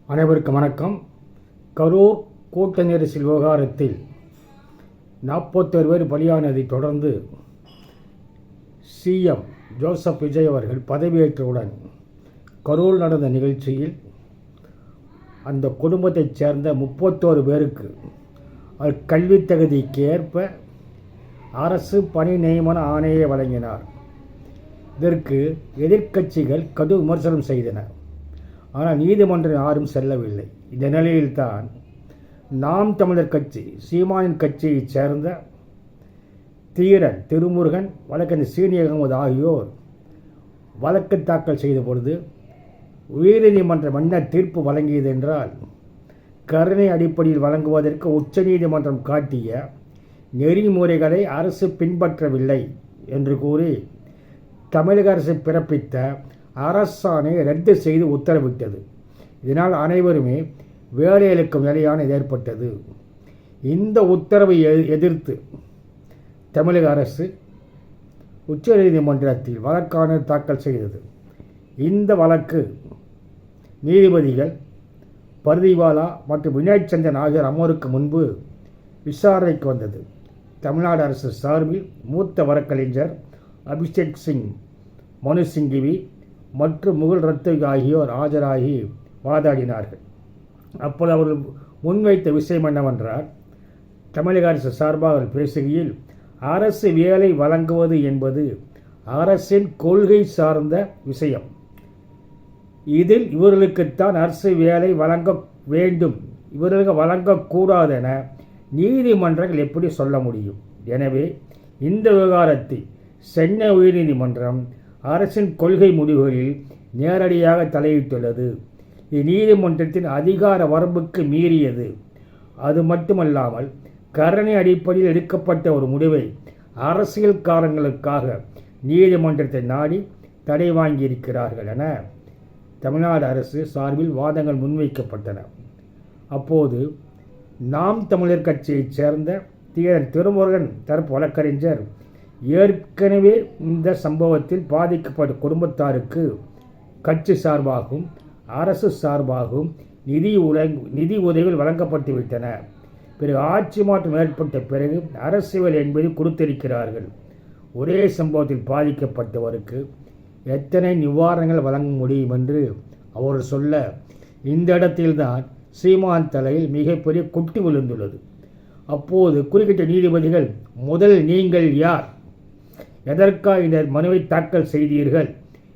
அனைவருக்கும் வணக்கம். கரூர் கூட்ட நெரிசல் விவகாரத்தில் 41 பேர் பலியானதை தொடர்ந்து சிஎம் ஜோசப் விஜய் அவர்கள் பதவியேற்றவுடன் கரூர் நடந்த நிகழ்ச்சியில் அந்த குடும்பத்தைச் சேர்ந்த 31 பேருக்கு கல்வி தகுதிக்கு ஏற்ப அரசு பணி நியமன ஆணையை வழங்கினார். இதற்கு எதிர்க்கட்சிகள் கடும் விமர்சனம் செய்தன. ஆனால் நீதிமன்றம் யாரும் செல்லவில்லை. இந்த நிலையில்தான் நாம் தமிழர் கட்சி, சீமானின் கட்சியைச் சேர்ந்த தீரன் திருமுருகன், வழக்கறிஞர் சீனி அகமது ஆகியோர் வழக்கு தாக்கல் செய்த பொழுது உயர்நீதிமன்றம் என்ன தீர்ப்பு வழங்கியது என்றால், கருணை அடிப்படையில் வழங்குவதற்கு உச்சநீதிமன்றம் காட்டிய நெறிமுறைகளை அரசு பின்பற்றவில்லை என்று கூறி தமிழக அரசு பிறப்பித்த அரசாணை ரத்து செய்து உத்தரவிட்டது. இதனால் அனைவருமே வேலையிழக்கும் நிலையான ஏற்பட்டது. இந்த உத்தரவை எதிர்த்து தமிழக அரசு உச்சநீதிமன்றத்தில் வழக்காணை தாக்கல் செய்தது. இந்த வழக்கு நீதிபதிகள் பர்திவாலா மற்றும் வினய் சந்திரன் ஆகியோர் அமர்வுக்கு முன்பு விசாரணைக்கு வந்தது. தமிழ்நாடு அரசு சார்பில் மூத்த வழக்கறிஞர் அபிஷேக் சிங், மனு சிங்கிவி மற்றும் முகுல் ரத்தோகி ஆகியோர் ஆஜராகி வாதாடினார்கள். அப்போது அவர்கள் முன்வைத்த விஷயம் என்னவென்றால், தமிழக அரசு சார்பாக பேசுகையில், அரசு வேலை வழங்குவது என்பது அரசின் கொள்கை சார்ந்த விஷயம். இதில் இவர்களுக்குத்தான் அரசு வேலை வழங்க வேண்டும், இவர்களுக்கு வழங்கக்கூடாதென நீதிமன்றங்கள் எப்படி சொல்ல முடியும்? எனவே இந்த விவகாரத்தில் சென்னை உயர்நீதிமன்றம் அரசின் கொள்கை முடிவுகளில் நேரடியாக தலையிட்டுள்ளது. இது நீதிமன்றத்தின் அதிகார வரம்புக்கு மீறியது. அது மட்டுமல்லாமல் கருணை அடிப்படையில் எடுக்கப்பட்ட ஒரு முடிவை அரசியல் காரணங்களுக்காக நீதிமன்றத்தை நாடி தடை வாங்கியிருக்கிறார்கள் என தமிழ்நாடு அரசு சார்பில் வாதங்கள் முன்வைக்கப்பட்டன. அப்போது நாம் தமிழர் கட்சியைச் சேர்ந்த தீரன் திருமுருகன் தரப்பு வழக்கறிஞர், ஏற்கனவே இந்த சம்பவத்தில் பாதிக்கப்பட்ட குடும்பத்தாருக்கு கட்சி சார்பாகவும் அரசு சார்பாகவும் நிதி உதவிகள் வழங்கப்பட்டுவிட்டன. பிறகு ஆட்சி மாற்றம் ஏற்பட்ட பிறகு அரசியல் என்பது கொடுத்திருக்கிறார்கள். ஒரே சம்பவத்தில் பாதிக்கப்பட்டவருக்கு எத்தனை நிவாரணங்கள் வழங்க முடியும் என்று அவர் சொல்ல, இந்த இடத்தில்தான் சீமான் தலையில் மிகப்பெரிய குட்டி விழுந்துள்ளது. அப்போது குறுக்கிட்ட நீதிபதிகள், முதல் நீங்கள் யார், எதற்காக இந்த மனுவை தாக்கல் செய்தீர்கள்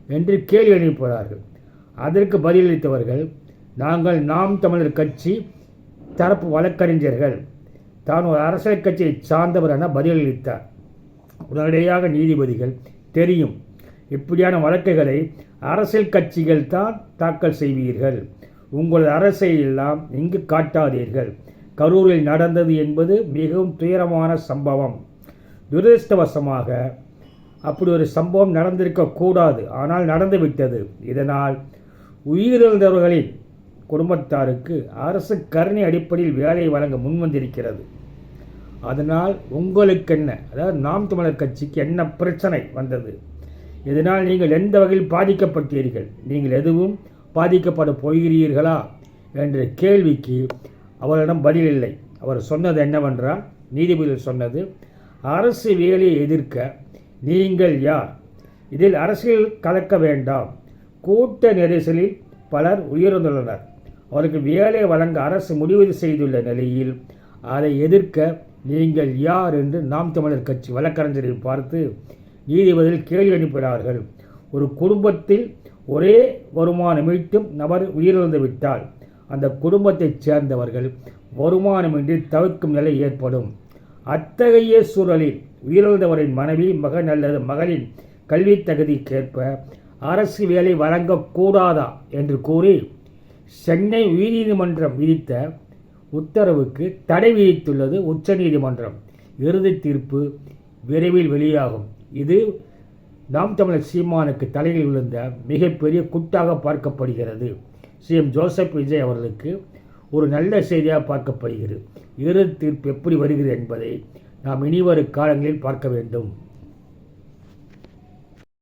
என்று கேள்வி எழுப்பினார்கள். அதற்கு பதிலளித்தவர்கள், நாங்கள் நாம் தமிழர் கட்சி தரப்பு வழக்கறிஞர்கள், தான் ஒரு அரசியல் கட்சியை சார்ந்தவர் என பதிலளித்தார். உடனடியாக நீதிபதிகள், தெரியும், இப்படியான வழக்குகளை அரசியல் கட்சிகள் தான் தாக்கல் செய்வீர்கள், உங்களது அரசியலெல்லாம் இங்கு காட்டாதீர்கள். கரூரில் நடந்தது என்பது மிகவும் துயரமான சம்பவம். துரதிர்ஷ்டவசமாக அப்படி ஒரு சம்பவம் நடந்திருக்கக்கூடாது, ஆனால் நடந்துவிட்டது. இதனால் உயிரிழந்தவர்களின் குடும்பத்தாருக்கு அரசு கருணை அடிப்படையில் வேலையை வழங்க முன்வந்திருக்கிறது. அதனால் உங்களுக்கு என்ன, அதாவது நாம் தமிழர் கட்சிக்கு என்ன பிரச்சனை வந்தது? இதனால் நீங்கள் எந்த வகையில் பாதிக்கப்பட்டீர்கள்? நீங்கள் எதுவும் பாதிக்கப்பட போகிறீர்களா என்ற கேள்விக்கு அவரிடம் பதில் இல்லை. அவர் சொன்னது என்னவென்றால், நீதிபதிகள் சொன்னது, அரசு வேலையை எதிர்க்க நீங்கள் யார்? இதில் அரசியல் கலக்க வேண்டாம். கூட்ட நெரிசலில் பலர் உயிரிழந்துள்ளனர். அவருக்கு வேலை வழங்க அரசு முடிவு செய்துள்ள நிலையில் அதை எதிர்க்க நீங்கள் யார் என்று நாம் தமிழர் கட்சி வழக்கறிஞரை பார்த்து நீதிபதிகள் கேள்வி அனுப்பினார்கள். ஒரு குடும்பத்தில் ஒரே வருமானம் ஈட்டும் நபர் உயிரிழந்து விட்டால் அந்த குடும்பத்தைச் சேர்ந்தவர்கள் வருமானமின்றி தவிர்க்கும் நிலை ஏற்படும். அத்தகைய சூழலில் உயிரிழந்தவரின் மனைவி, மகன் அல்லது மகளின் கல்வி தகுதிக்கேற்ப அரசு வேலை வழங்கக்கூடாதா என்று கூறி சென்னை உயர்நீதிமன்றம் விதித்த உத்தரவுக்கு தடை விதித்துள்ளது உச்சநீதிமன்றம். இறுதி தீர்ப்பு விரைவில் வெளியாகும். இது நாம் தமிழர் சீமானுக்கு தலையில் விழுந்த மிகப்பெரிய குட்டாக பார்க்கப்படுகிறது. சிஎம் ஜோசப் விஜய் அவர்களுக்கு ஒரு நல்ல செய்தியாக பார்க்கப்படுகிறது. இறுதி தீர்ப்பு எப்படி வருகிறது என்பதை நாம் இனிவரும் காலங்களில் பார்க்க வேண்டும்.